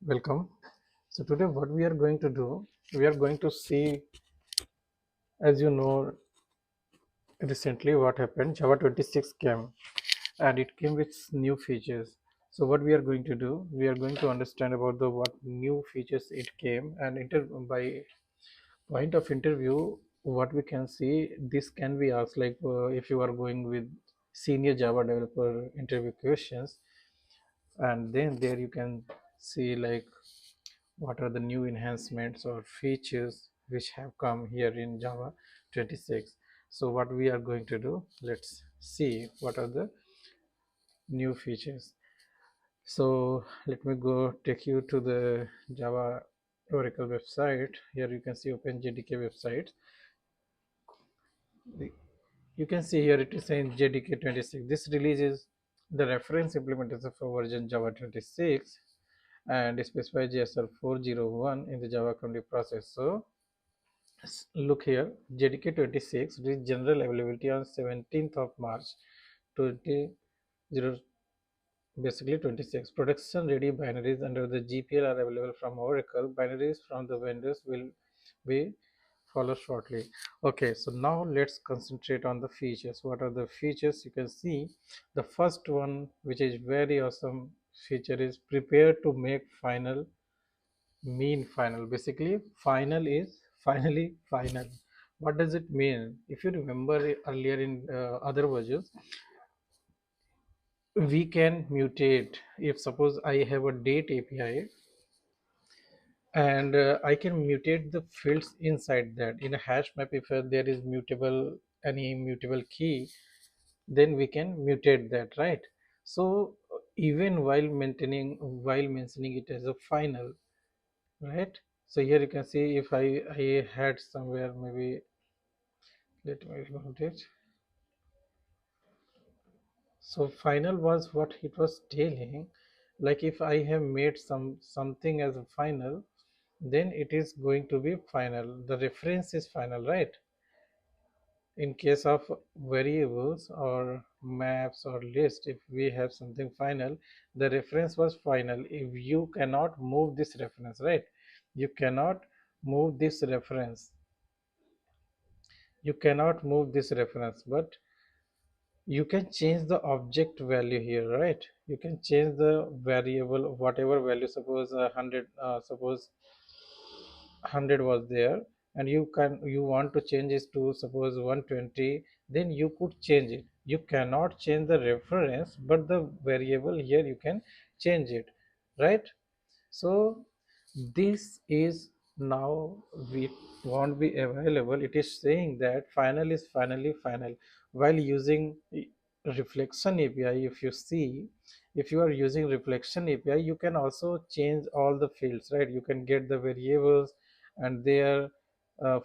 Welcome. So today what we are going to do, we are going to see, as you know, recently what happened, Java 26 came and it came with new features. So what we are going to do, we are going to understand about the what new features it came, and by point of interview, what we can see, this can be asked like if you are going with senior Java developer interview questions, and then there you can see like what are the new enhancements or features which have come here in Java 26. So what we are going to do, let's see what are the new features. So let me go take you to the Java Oracle website. Here you can see OpenJDK website. You can see here it is saying JDK 26. This release is the reference implementation for version Java 26 and specifies JSL 401 in the Java community process. So look here, JDK 26 reached general availability on 17th of March 20, basically 26. Production ready binaries under the GPL are available from Oracle. Binaries from the vendors will be follow shortly. Okay, so now let's concentrate on the features. What are the features? You can see the first one, which is very awesome feature, is prepare to make final mean final. Basically final is finally final. What does it mean? If you remember earlier in other versions, we can mutate. If suppose I have a date API and I can mutate the fields inside that in a hash map. If there is mutable, any mutable key, then we can mutate that, right? So even while mentioning it as a final, right? So here you can see if I had somewhere, maybe let me remove it. So final was what it was telling, like if I have made something as a final, then it is going to be final, the reference is final, right? In case of variables or maps or list, if we have something final, the reference was final. If you cannot move this reference, right? You cannot move this reference, you cannot move this reference, but you can change the object value here, right? You can change the variable, whatever value. Suppose 100, suppose 100 was there, and you want to change it to suppose 120, then you could change it. You cannot change the reference, but the variable here you can change it, right? So this is now we won't be available. It is saying that final is finally final. While using reflection API, if you see, if you are using reflection API, you can also change all the fields, right? You can get the variables, and there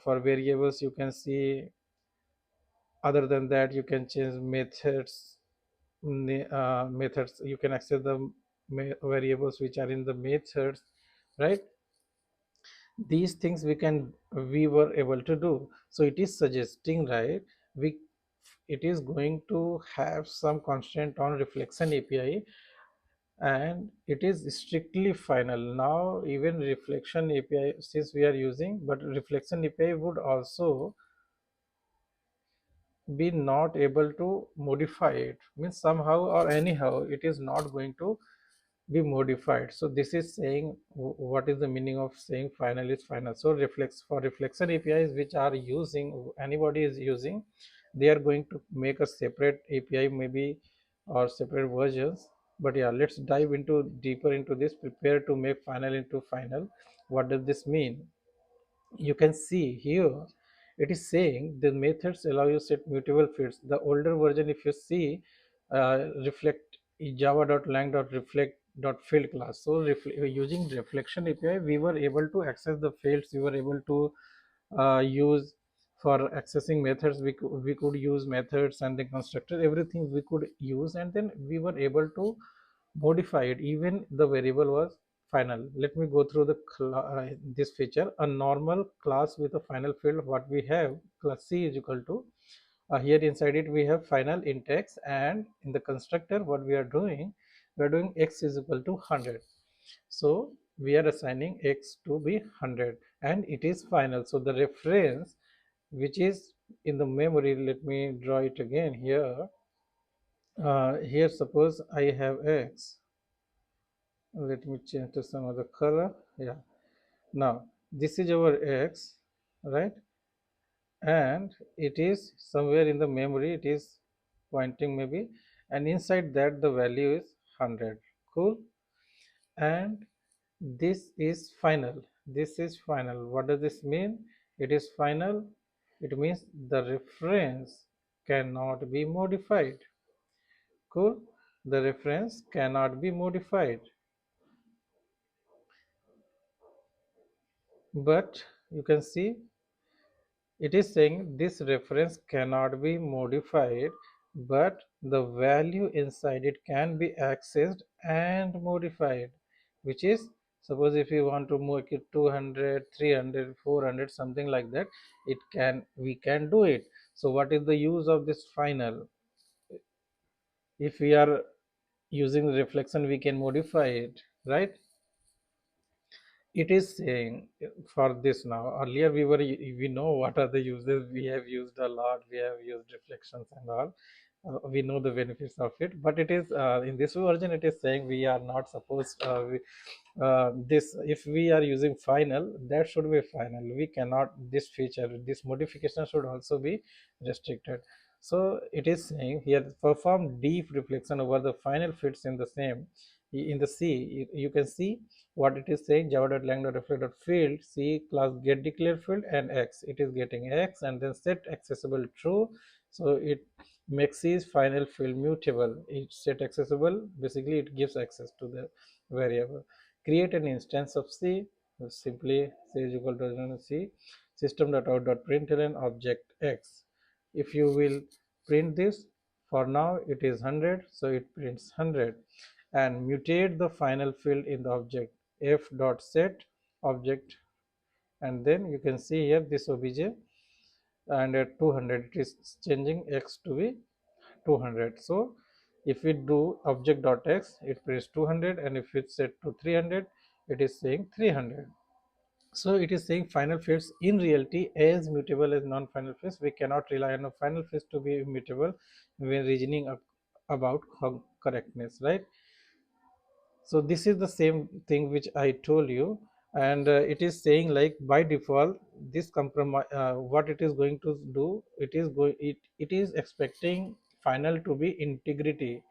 for variables you can see, other than that you can change methods. Methods, you can access the variables which are in the methods, right? These things we were able to do. So it is suggesting, right, we it is going to have some constraint on reflection API, and it is strictly final now. Even reflection API, since we are using, but reflection API would also be not able to modify it, means somehow or anyhow it is not going to be modified. So this is saying what is the meaning of saying final is final. So reflection APIs which are using, anybody is using, they are going to make a separate API maybe, or separate versions. But yeah, let's dive into deeper into this. Prepare to make final into final. What does this mean? You can see here it is saying the methods allow you set mutable fields. The older version, if you see, reflect java.lang.reflect.field class. So using reflection API, we were able to access the fields. We were able to use for accessing methods. We could use methods and the constructor, everything we could use, and then we were able to modify it. Even the variable was final. Let me go through the this feature. A normal class with a final field, what we have, class C is equal to, here inside it we have final int x, and in the constructor what we are doing x is equal to 100. So we are assigning x to be 100 and it is final. So the reference which is in the memory, let me draw it again here. Here suppose I have x, let me change to some other color. Yeah, now this is our x, right? And it is somewhere in the memory, it is pointing maybe, and inside that the value is 100. Cool. And this is final, this is final. What does this mean? It is final, it means the reference cannot be modified. Cool. The reference cannot be modified, but you can see it is saying this reference cannot be modified, but the value inside it can be accessed and modified, which is, suppose if you want to make it 200, 300, 400, something like that, it can, we can do it. So what is the use of this final? If we are using reflection, we can modify it, right? It is saying for this. Now earlier we know what are the uses, we have used a lot, we have used reflections and all. We know the benefits of it, but it is in this version it is saying we are not supposed, this, if we are using final, that should be final, we cannot, this feature, this modification should also be restricted. So it is saying here, perform deep reflection over the final fits in the same, in the C. You can see what it is saying, java.lang.reflect.field c class get declared field and x, it is getting x, and then set accessible true. So it makes his final field mutable. It set accessible, basically it gives access to the variable. Create an instance of C. Simply C is equal to C system.out.println object X. If you will print this, for now it is 100, so it prints 100, and mutate the final field in the object f.set object, and then you can see here this obj, and at 200 it is changing X to be 200. So if we do object.x, it prints 200, and if it's set to 300, it is saying 300. So it is saying final fields in reality as mutable as non-final fields. We cannot rely on a final fields to be immutable when reasoning about correctness, right? So this is the same thing which I told you, and it is saying like by default this compromise, what it is going to do, it is expecting final to be integrity,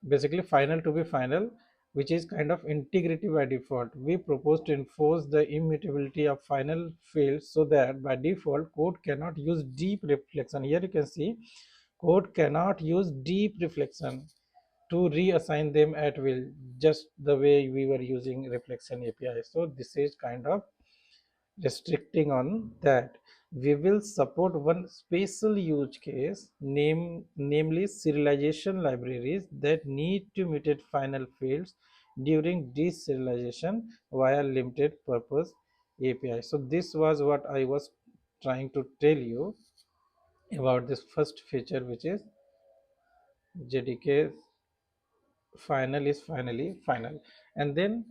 basically final to be final, which is kind of integrity by default. We propose to enforce the immutability of final fields so that by default code cannot use deep reflection. Here you can see code cannot use deep reflection to reassign them at will, just the way we were using reflection API. So this is kind of restricting on that. We will support one special use case, namely serialization libraries that need to mutate final fields during deserialization via limited purpose API. So this was what I was trying to tell you about this first feature, which is JDK final is finally final. And then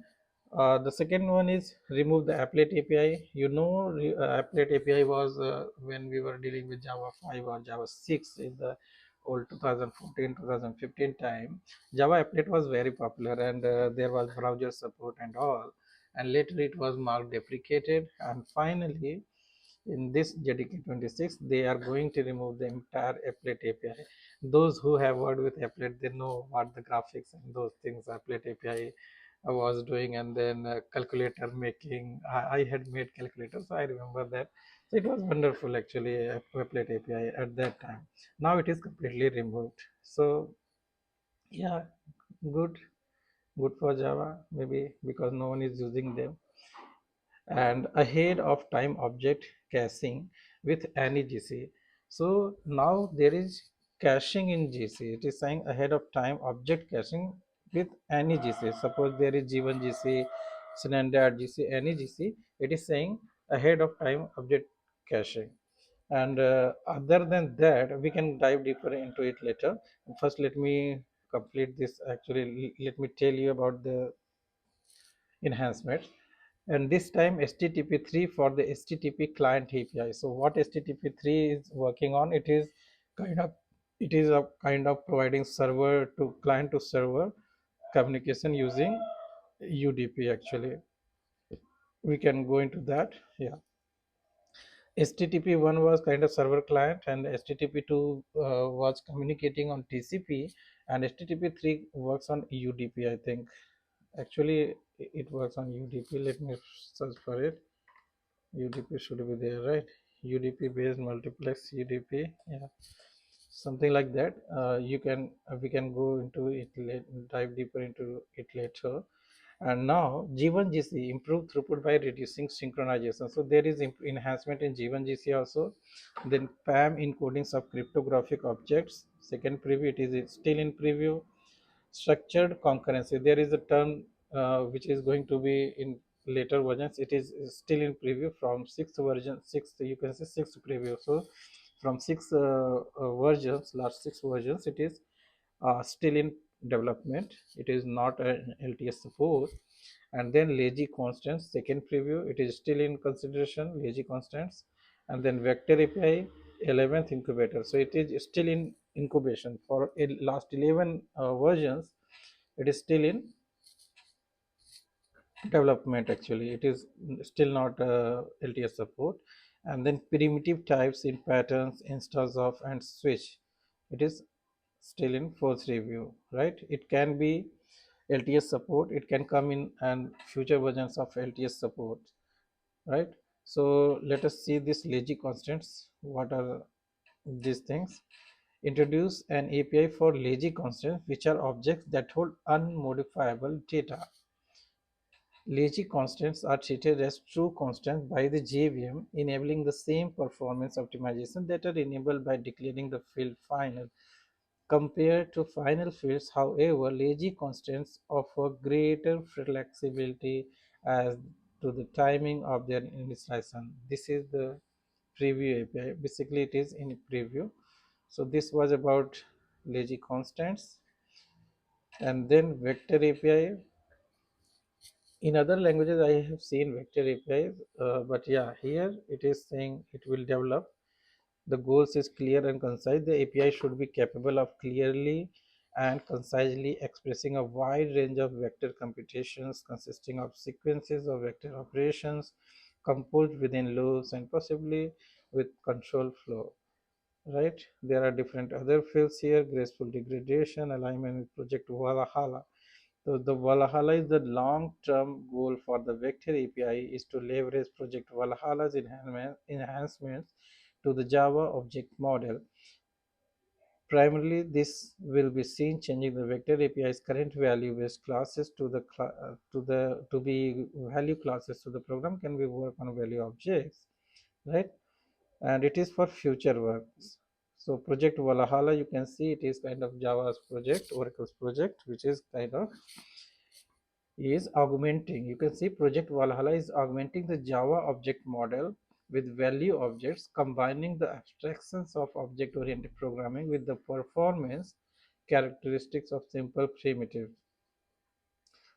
the second one is remove the applet API. You know, applet API was when we were dealing with Java 5 or Java 6 in the old 2014 2015 time. Java applet was very popular, and there was browser support and all, and later it was marked deprecated, and finally in this JDK 26 they are going to remove the entire applet API. Those who have worked with applet, they know what the graphics and those things applet API was doing, and then calculator making. I had made calculators, so I remember that. So it was wonderful actually, applet API at that time. Now it is completely removed. So yeah, good, good for Java, maybe because no one is using them. And ahead of time object caching with any GC. So now there is caching in GC. It is saying ahead of time object caching with any GC. Suppose there is G1 GC, standard GC, any GC. It is saying ahead of time object caching. And other than that, we can dive deeper into it later. First, let me complete this. Actually, let me tell you about the enhancements. And this time HTTP3 for the HTTP client API. So what HTTP3 is working on, kind of it is a kind of providing server to client to server communication using UDP. Actually, we can go into that. Yeah, HTTP1 was kind of server client, and HTTP2 was communicating on TCP, and HTTP3 works on UDP. I think actually it works on UDP. Let me search for it. UDP should be there, right? UDP based multiplex UDP, yeah, something like that. You can We can go into it, dive deeper into it later. And now G1GC improved throughput by reducing synchronization. So there is enhancement in G1GC also. Then PAM encodings of cryptographic objects. Second preview, it is still in preview. Structured concurrency, there is a term which is going to be in later versions. It is still in preview from sixth version, sixth, you can say sixth preview. So from six versions, last six versions, it is still in development. It is not an LTS support. And then lazy constants, second preview, it is still in consideration, lazy constants. And then vector API 11th incubator, so it is still in incubation for last 11 versions. It is still in development. Actually, it is still not LTS support. And then primitive types in patterns, instance of, and switch, it is still in fourth review, right? It can be LTS support, it can come in and future versions of LTS support, right? So let us see this lazy constants. What are these things? Introduce an API for lazy constants, which are objects that hold unmodifiable data. Lazy constants are treated as true constants by the JVM, enabling the same performance optimization that are enabled by declaring the field final. Compared to final fields, however, lazy constants offer greater flexibility as to the timing of their initialization. This is the preview API. Basically, it is in preview. So this was about lazy constants. And then vector API. In other languages, I have seen vector APIs, but yeah, here it is saying it will develop. The goals is clear and concise. The API should be capable of clearly and concisely expressing a wide range of vector computations consisting of sequences of vector operations composed within loops and possibly with control flow. Right? There are different other fields here: graceful degradation, alignment with project Valhalla. So the Valhalla is the long-term goal for the vector API is to leverage project Valhalla's enhancements to the Java object model. Primarily, this will be seen changing the vector API's current value-based classes to to be value classes. So the program can be work on value objects, right? And it is for future works. So project Valhalla, you can see it is kind of Java's project, Oracle's project, which is kind of is augmenting. You can see project Valhalla is augmenting the Java object model with value objects, combining the abstractions of object-oriented programming with the performance characteristics of simple primitives.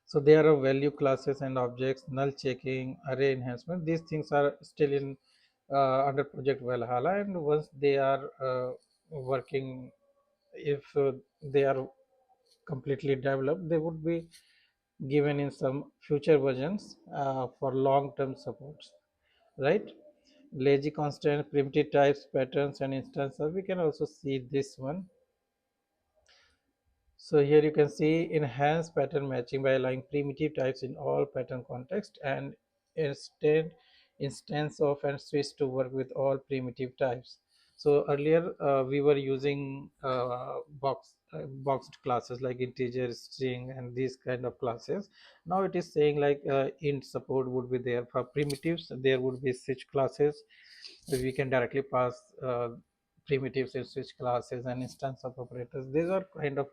So there are value classes and objects, null checking, array enhancement. These things are still in under project Valhalla, and once they are working, if they are completely developed, they would be given in some future versions for long-term supports, right? Lazy constant, primitive types, patterns, and instances. We can also see this one. So here you can see enhanced pattern matching by allowing primitive types in all pattern context, and instead instance of and switch to work with all primitive types. So earlier we were using boxed classes like integer, string, and these kind of classes. Now it is saying like int support would be there for primitives. There would be switch classes. We can directly pass primitives in switch classes and instance of operators. These are kind of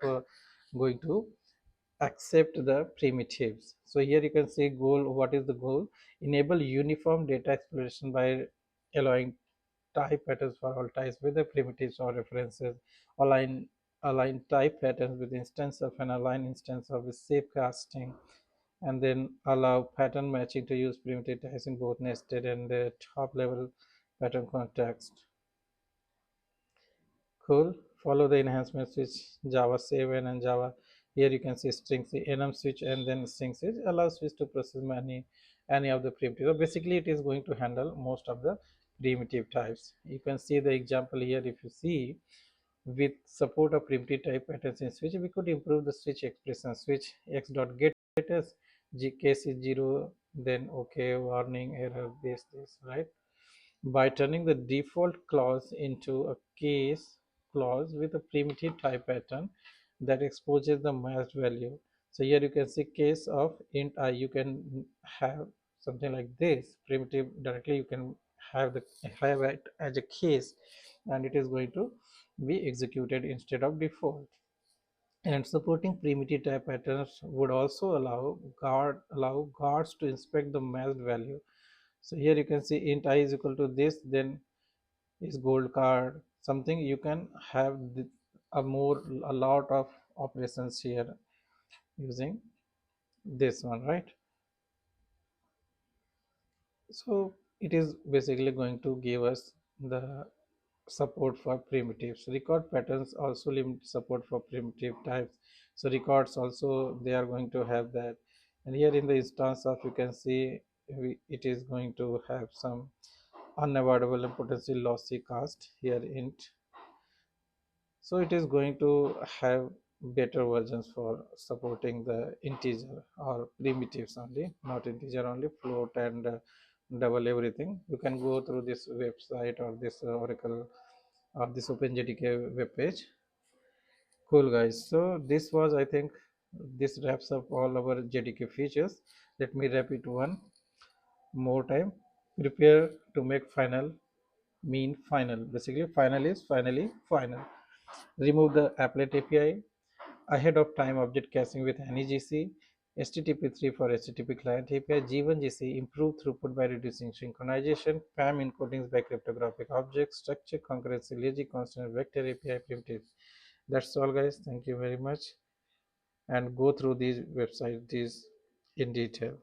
going to accept the primitives. So here you can see goal. What is the goal? Enable uniform data exploration by allowing type patterns for all types with the primitives or references. Align type patterns with instance of, and align instance of with safe casting, and then allow pattern matching to use primitive types in both nested and top level pattern context. Cool. Follow the enhancement switch, Java 7 and Java. Here you can see string enum switch and then string switch allows switch to process any of the primitive. So basically, it is going to handle most of the primitive types. You can see the example here. If you see, with support of primitive type patterns in switch, we could improve the switch expression. Switch x dot get us case is 0, then okay, warning, error, this, right? By turning the default clause into a case clause with a primitive type pattern that exposes the matched value. So here you can see case of int I. You can have something like this primitive directly. You can have it as a case, and it is going to be executed instead of default. And supporting primitive type patterns would also allow guards to inspect the matched value. So here you can see int I is equal to this, then is gold card something. You can have a lot of operations here using this one, right? So it is basically going to give us the support for primitives. Record patterns also limit support for primitive types, so records also they are going to have that. And here in the instance of, you can see it is going to have some unavoidable and potentially lossy cast here int. So it is going to have better versions for supporting the integer or primitives only, not integer only, float and double everything. You can go through this website or this Oracle or this OpenJDK web page. Cool guys. So this was, I think, this wraps up all our JDK features. Let me wrap it one more time. Prepare to make final mean final. Basically, final is finally final. Remove the applet API, ahead of time object caching with any GC, HTTP3 for HTTP client API, G1 GC, improve throughput by reducing synchronization, PAM encodings by cryptographic objects, structure, concurrency, lazy constant, vector API primitives. That's all guys. Thank you very much. And go through these websites in detail.